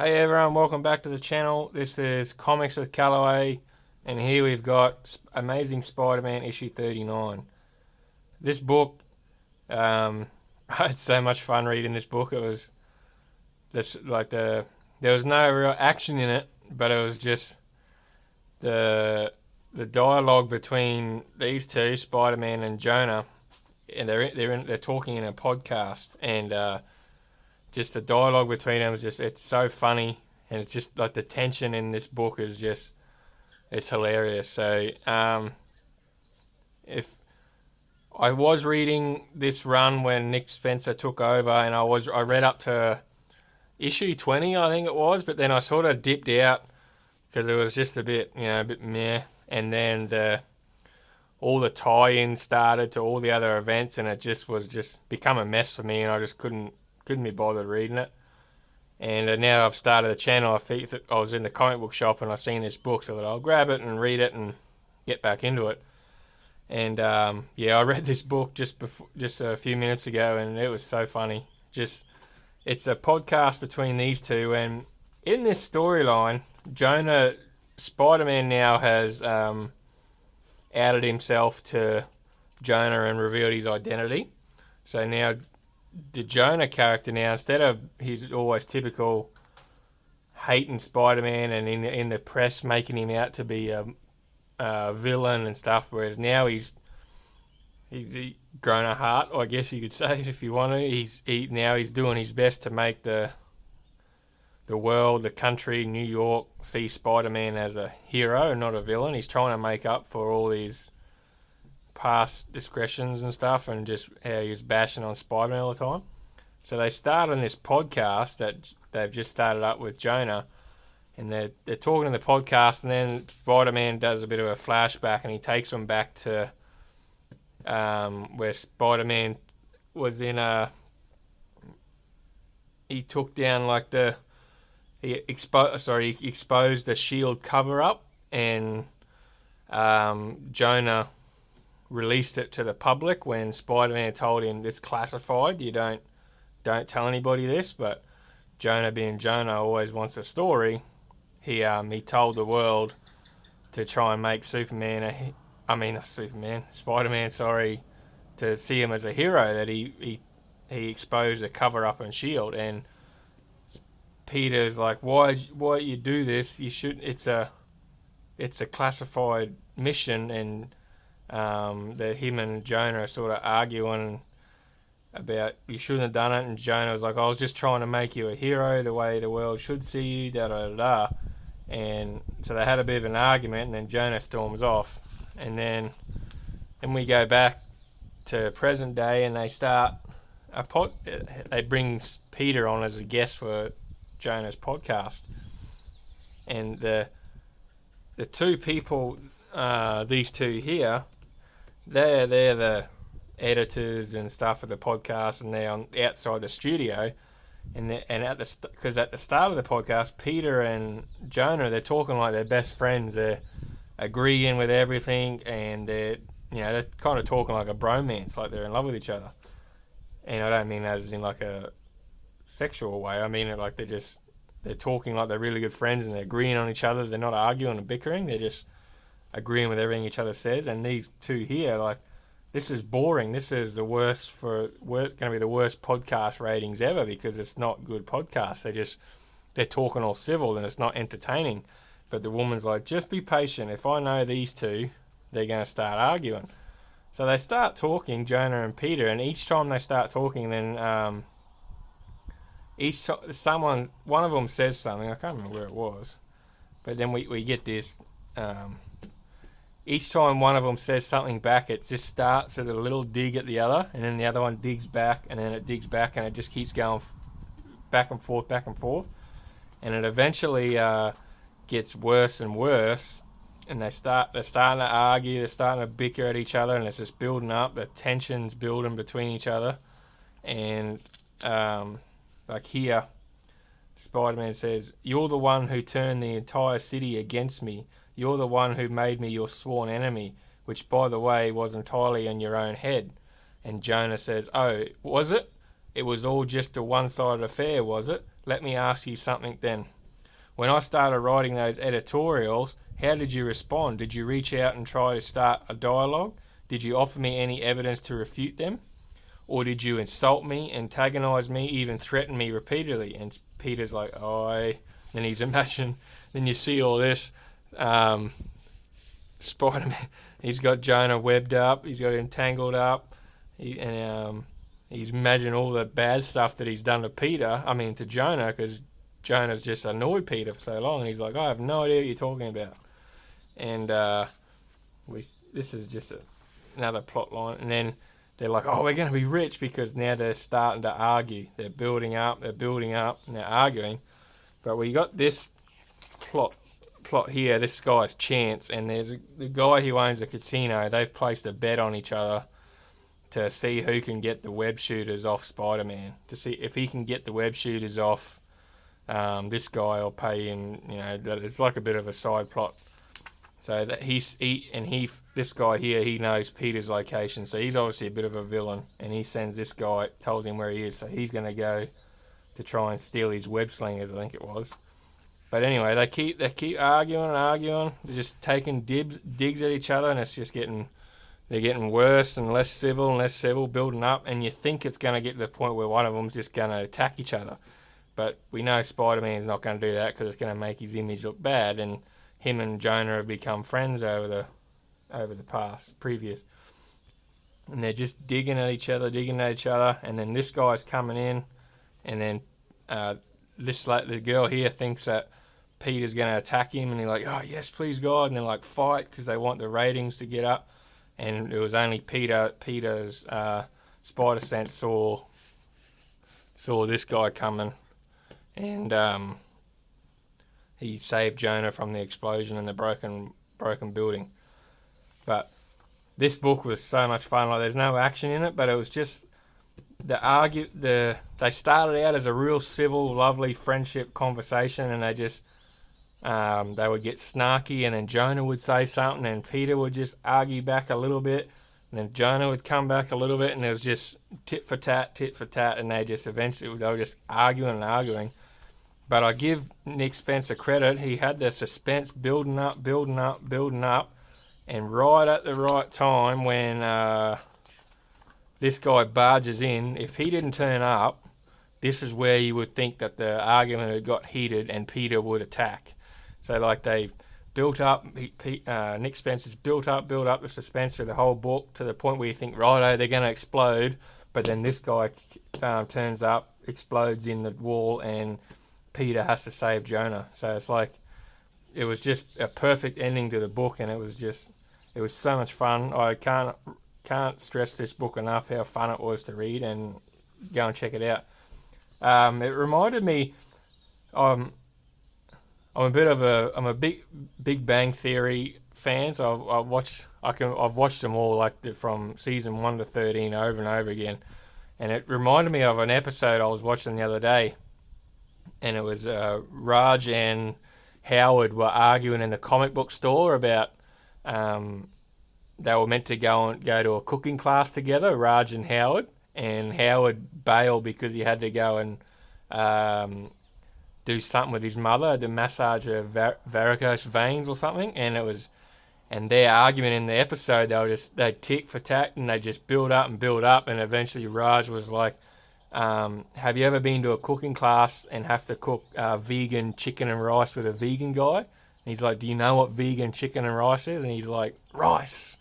Hey everyone, welcome back to the channel. This is Comics with Callaway, and here we've got Amazing Spider-Man issue 39. This book, I had so much fun reading this book. It was there was no real action in it, but it was just the dialogue between these two, Spider-Man and Jonah, and they're talking in a podcast, and just the dialogue between them is it's so funny, and it's just like the tension in this book is just it's hilarious. So if I was reading this run when Nick Spencer took over, and I read up to issue 20, I think it was, but then I sort of dipped out because it was just a bit meh, and then all the tie-ins started to all the other events, and it just was just become a mess for me, and I just couldn't be bothered reading it. And now I've started a channel. I was in the comic book shop and I seen this book, so that I'll grab it and read it and get back into it. And I read this book just a few minutes ago, and it was so funny. Just it's a podcast between these two, and in this storyline, Spider-Man now has outed himself to Jonah and revealed his identity. So now the Jonah character now, instead of his always typical hating Spider-Man and in the press making him out to be a villain and stuff, whereas now he's grown a heart, I guess you could say, if you want to. He's doing his best to make the world, the country, New York, see Spider-Man as a hero and not a villain. He's trying to make up for all these past discretions and stuff, and just how he was bashing on Spider-Man all the time. So they start on this podcast that they've just started up with Jonah, and they're talking in the podcast, and then Spider-Man does a bit of a flashback, and he takes them back to where Spider-Man was he took down he exposed the shield cover up, and Jonah released it to the public when Spider-Man told him it's classified. You don't tell anybody this. But Jonah, being Jonah, always wants a story. He told the world to try and make Spider-Man, to see him as a hero, that he exposed the cover up and shield. And Peter's like, why you do this? You should. It's a classified mission, and that him and Jonah are sort of arguing about you shouldn't have done it, and Jonah was like, I was just trying to make you a hero the way the world should see you, da da da da. And so they had a bit of an argument, and then Jonah storms off, and then we go back to present day, and they bring Peter on as a guest for Jonah's podcast, and the two people, these two here, they're the editors and stuff of the podcast, and they're outside the studio, because at the start of the podcast, Peter and Jonah, they're talking like they're best friends. They're agreeing with everything, and they're kind of talking like a bromance, like they're in love with each other. And I don't mean that as in like a sexual way. I mean it like they're talking like they're really good friends, and they're agreeing on each other. They're not arguing and bickering. They're just agreeing with everything each other says. And these two here, like, this is boring. This is going to be the worst podcast ratings ever, because it's not good podcasts. They're talking all civil, and it's not entertaining. But the woman's like, just be patient. If I know these two, they're going to start arguing. So they start talking, Jonah and Peter, and each time they start talking, then one of them says something. I can't remember where it was, but then we get this. Each time one of them says something back, it just starts as a little dig at the other, and then the other one digs back, and then it digs back, and it just keeps going back and forth, and it eventually gets worse and worse, and they're starting to argue, they're starting to bicker at each other, and it's just building up, the tension's building between each other, and like here, Spider-Man says, "You're the one who turned the entire city against me. You're the one who made me your sworn enemy, which, by the way, was entirely in your own head." And Jonah says, "Oh, was it? it was all just a one-sided affair, was it? Let me ask you something then. When I started writing those editorials, how did you respond? Did you reach out and try to start a dialogue? Did you offer me any evidence to refute them? Or did you insult me, antagonize me, even threaten me repeatedly? And Peter's like, then he's imagined. Then you see all this. Spider-Man, he's got Jonah webbed up, he's got him tangled up, he's imagined all the bad stuff that he's done to Jonah, because Jonah's just annoyed Peter for so long, and he's like, I have no idea what you're talking about. And this is just another plot line. And then they're like, we're going to be rich, because now they're starting to argue. They're building up, and they're arguing. But we got this plot here, this guy's Chance, and there's the guy who owns a casino. They've placed a bet on each other to see who can get the web shooters off Spider-Man. To see if he can get the web shooters off this guy, will pay him. That it's like a bit of a side plot. So that this guy here, he knows Peter's location, so he's obviously a bit of a villain, and he sends this guy, tells him where he is, so he's going to go to try and steal his web slingers, I think it was. But anyway, they keep arguing. They're just taking digs at each other, and it's just they're getting worse and less civil, building up. And you think it's going to get to the point where one of them's just going to attack each other. But we know Spider-Man's not going to do that, because it's going to make his image look bad. And him and Jonah have become friends over the previous. And they're just digging at each other. And then this guy's coming in, and then the girl here thinks that Peter's going to attack him, and he's like, yes, please God, and they're fight, because they want the ratings to get up. And it was only Peter's spider sense saw this guy coming, and he saved Jonah from the explosion and the broken building. But this book was so much fun. There's no action in it, but it was just they started out as a real civil, lovely friendship conversation, and they would get snarky, and then Jonah would say something, and Peter would just argue back a little bit, and then Jonah would come back a little bit, and it was just tit for tat, and they were just arguing. But I give Nick Spencer credit. He had the suspense building up, and right at the right time when this guy barges in, if he didn't turn up, this is where you would think that the argument had got heated and Peter would attack. So they built up, Nick Spencer's built up the suspense through the whole book to the point where you think, righto, they're going to explode. But then this guy turns up, explodes in the wall, and Peter has to save Jonah. So it's it was just a perfect ending to the book, and it was so much fun. I can't stress this book enough how fun it was to read, and go and check it out. It reminded me, I'm a Big Bang Theory fan, so I've watched them all from season 1 to 13 over and over again, and it reminded me of an episode I was watching the other day, and it was Raj and Howard were arguing in the comic book store about they were meant to go to a cooking class together, Raj and Howard bailed because he had to go and do something with his mother, to massage her varicose veins or something, and their argument in the episode, they tick for tack, and they just build up, and eventually Raj was like, have you ever been to a cooking class and have to cook vegan chicken and rice with a vegan guy? And he's like, do you know what vegan chicken and rice is? And he's like, rice.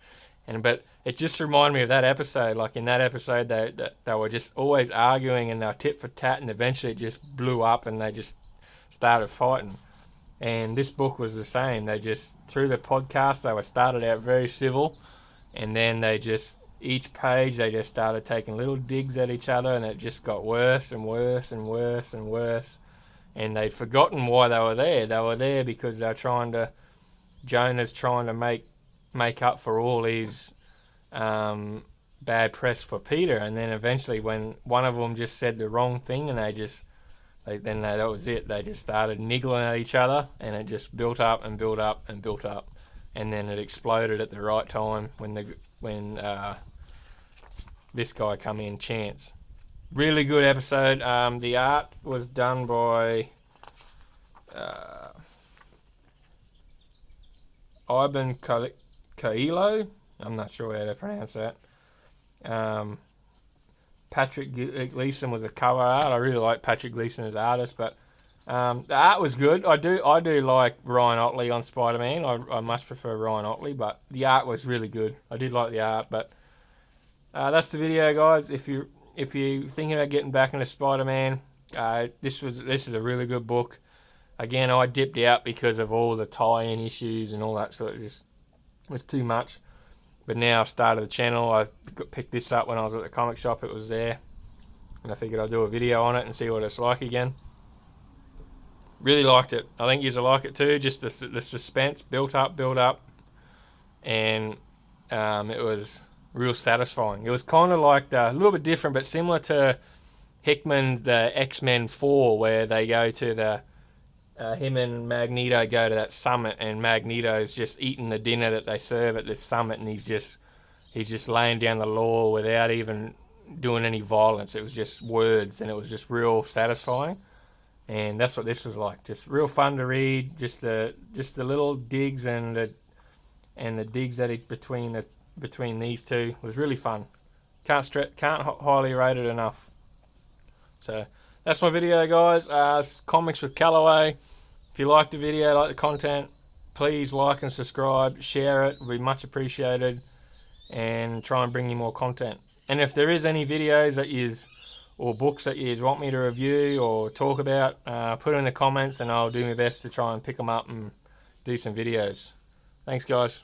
But it just reminded me of that episode. In that episode, they were just always arguing, and they were tit for tat, and eventually it just blew up, and they just started fighting. And this book was the same. They just, through the podcast, they were started out very civil, and then each page they just started taking little digs at each other, and it just got worse and worse and worse and worse. And they'd forgotten why they were there. They were there because Jonah's trying to make up for all his bad press for Peter. And then eventually, when one of them just said the wrong thing, and that was it. They just started niggling at each other, and it just built up, and then it exploded at the right time when this guy come in, Chance. Really good episode. The art was done by Ivan Coelho. I'm not sure how to pronounce that. Patrick Gleason was a cover art. I really like Patrick Gleason as artist, but the art was good. I do like Ryan Otley on Spider-Man. I much prefer Ryan Otley, but the art was really good. I did like the art, but that's the video, guys. If you're thinking about getting back into Spider-Man, this is a really good book. Again, I dipped out because of all the tie-in issues and all that sort of just was too much. But now I've started the channel. I picked this up when I was at the comic shop. It was there. And I figured I'd do a video on it and see what it's like again. Really liked it. I think you'll like it too. Just the suspense built up. And it was real satisfying. It was kind of like a little bit different, but similar to Hickman's the X-Men 4, where they go to the him and Magneto go to that summit, and Magneto's just eating the dinner that they serve at this summit, and he's just laying down the law without even doing any violence. It was just words, and it was just real satisfying. And that's what this was like. Just real fun to read. Just the little digs and the digs that between these two was really fun. Can't highly rate it enough. So that's my video, guys. Comics with Callaway. If you like the video, like the content, please like and subscribe, share it. It would be much appreciated, and try and bring you more content. And if there is any videos that or books that you want me to review or talk about, put it in the comments, and I'll do my best to try and pick them up and do some videos. Thanks, guys.